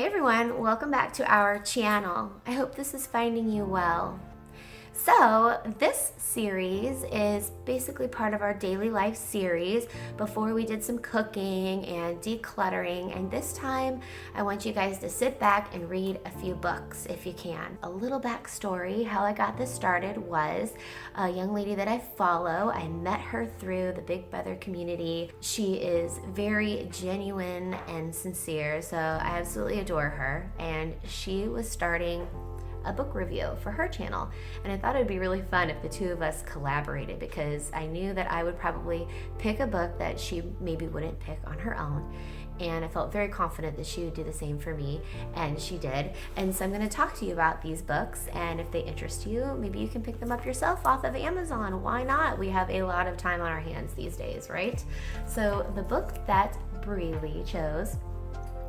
everyone, welcome back to our channel. I hope this is finding you well. So this series is basically part of our daily life series. Before we did some cooking and decluttering, and this time I want you guys to sit back and read a few books if you can. A little backstory, how I got this started was a young lady that I follow. I met her through the Big Brother community. She is very genuine and sincere, so I absolutely adore her, and she was starting a book review for her channel, and I thought it would be really fun if the two of us collaborated, because I knew that I would probably pick a book that she maybe wouldn't pick on her own, and I felt very confident that she would do the same for me, and she did. And so I'm going to talk to you about these books, and if they interest you, maybe you can pick them up yourself off of Amazon. Why not? We have a lot of time on our hands these days, right? So the book that Breely chose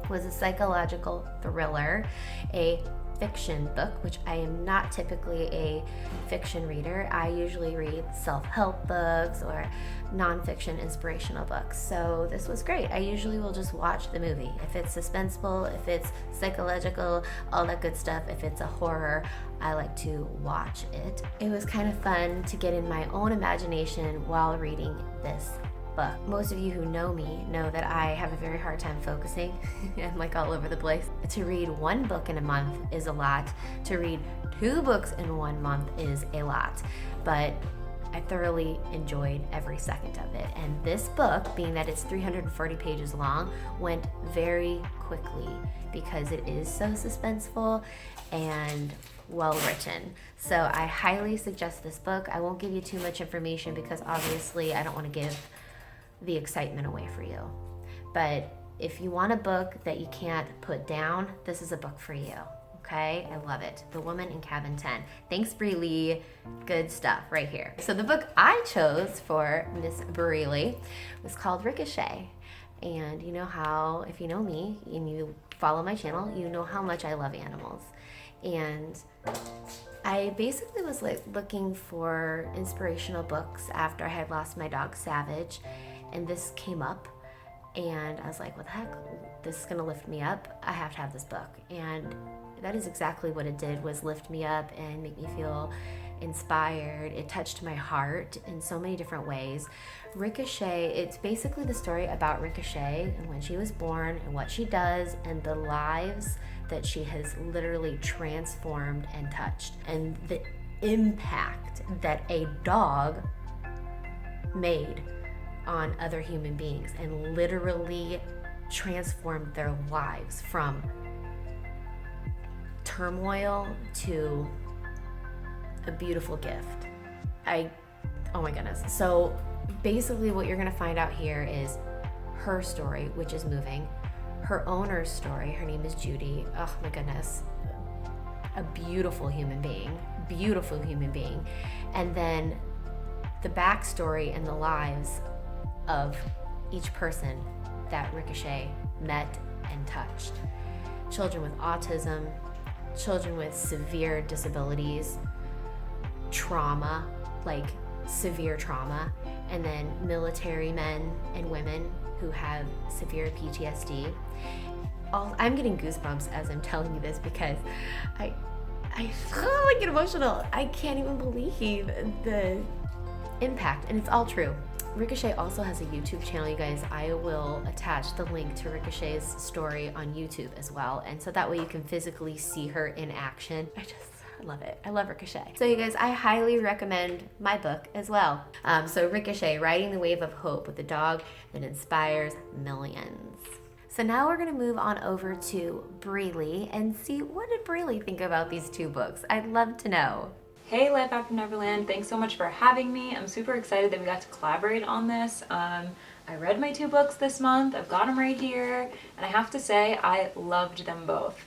was a psychological thriller, a fiction book, which I am not typically a fiction reader. I usually read self-help books or nonfiction inspirational books. So this was great. I usually will just watch the movie. If it's suspenseful, if it's psychological, all that good stuff. If it's a horror, I like to watch it. It was kind of fun to get in my own imagination while reading this book. Most of you who know me know that I have a very hard time focusing. I'm like all over the place. To read one book in a month is a lot. To read 2 books in 1 month is a lot. But I thoroughly enjoyed every second of it. And this book, being that it's 340 pages long, went very quickly because it is so suspenseful and well written. So I highly suggest this book. I won't give you too much information because obviously I don't want to give the excitement away for you. But if you want a book that you can't put down, this is a book for you. Okay, I love it. The Woman in Cabin 10. Thanks, Breely. Good stuff right here. So the book I chose for Miss Breely was called Ricochet. And you know how, if you know me and you follow my channel, you know how much I love animals. And I basically was like looking for inspirational books after I had lost my dog Savage, and this came up, and I was like, what the heck, this is gonna lift me up. I have to have this book. And that is exactly what it did, was lift me up and make me feel inspired. It touched my heart in so many different ways. Ricochet, it's basically the story about Ricochet and when she was born and what she does and the lives that she has literally transformed and touched, and the impact that a dog made on other human beings and literally transformed their lives from turmoil to a beautiful gift. Oh my goodness. So basically what you're gonna find out here is her story, which is moving, her owner's story, her name is Judy. Oh my goodness. A beautiful human being, and then the backstory and the lives of each person that Ricochet met and touched. Children with autism, children with severe disabilities, trauma, like severe trauma, and then military men and women who have severe PTSD. I'm getting goosebumps as I'm telling you this because I get emotional. I can't even believe the impact, and it's all true. Ricochet also has a YouTube channel, you guys. I will attach the link to Ricochet's story on YouTube as well, and so that way you can physically see her in action. I love it. I love Ricochet. So you guys, I highly recommend my book as well. So Ricochet, Riding the Wave of Hope, with a dog that inspires millions. So now we're gonna move on over to Breely and see, what did Breely think about these 2 books? I'd love to know. Hey Life After Neverland, thanks so much for having me. I'm super excited that we got to collaborate on this. I read my 2 books this month, I've got them right here, and I have to say I loved them both.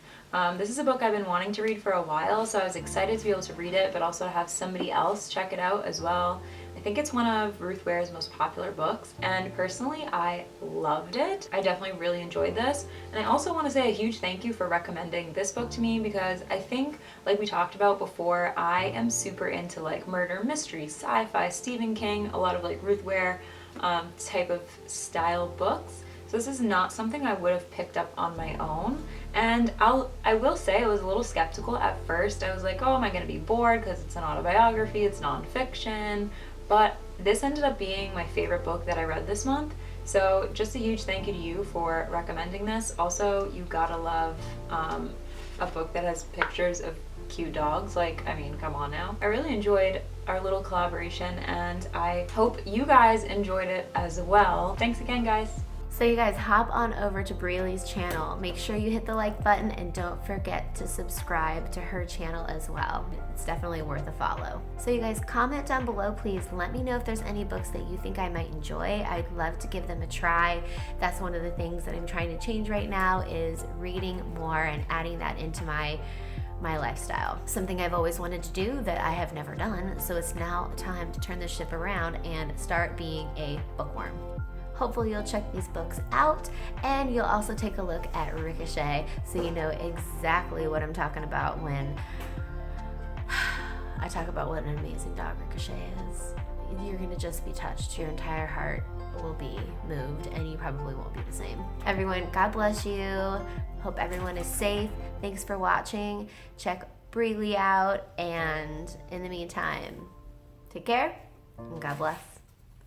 This is a book I've been wanting to read for a while, so I was excited to be able to read it, but also to have somebody else check it out as well. I think it's one of Ruth Ware's most popular books, and personally I loved it. I definitely really enjoyed this, and I also want to say a huge thank you for recommending this book to me, because I think, like we talked about before, I am super into like murder mystery, sci-fi, Stephen King, a lot of like Ruth Ware type of style books. So this is not something I would have picked up on my own. And I will say I was a little skeptical at first. I was like, oh, am I going to be bored because it's an autobiography, it's nonfiction. But this ended up being my favorite book that I read this month. So just a huge thank you to you for recommending this. Also, you gotta love a book that has pictures of cute dogs. Like, I mean, come on now. I really enjoyed our little collaboration, and I hope you guys enjoyed it as well. Thanks again, guys. So you guys hop on over to Breely's channel. Make sure you hit the like button and don't forget to subscribe to her channel as well. It's definitely worth a follow. So you guys comment down below, please. Let me know if there's any books that you think I might enjoy. I'd love to give them a try. That's one of the things that I'm trying to change right now, is reading more and adding that into my lifestyle. Something I've always wanted to do that I have never done. So it's now time to turn the ship around and start being a bookworm. Hopefully you'll check these books out, and you'll also take a look at Ricochet so you know exactly what I'm talking about when I talk about what an amazing dog Ricochet is. You're gonna just be touched. Your entire heart will be moved, and you probably won't be the same. Everyone, God bless you. Hope everyone is safe. Thanks for watching. Check Breely out, and in the meantime, take care and God bless.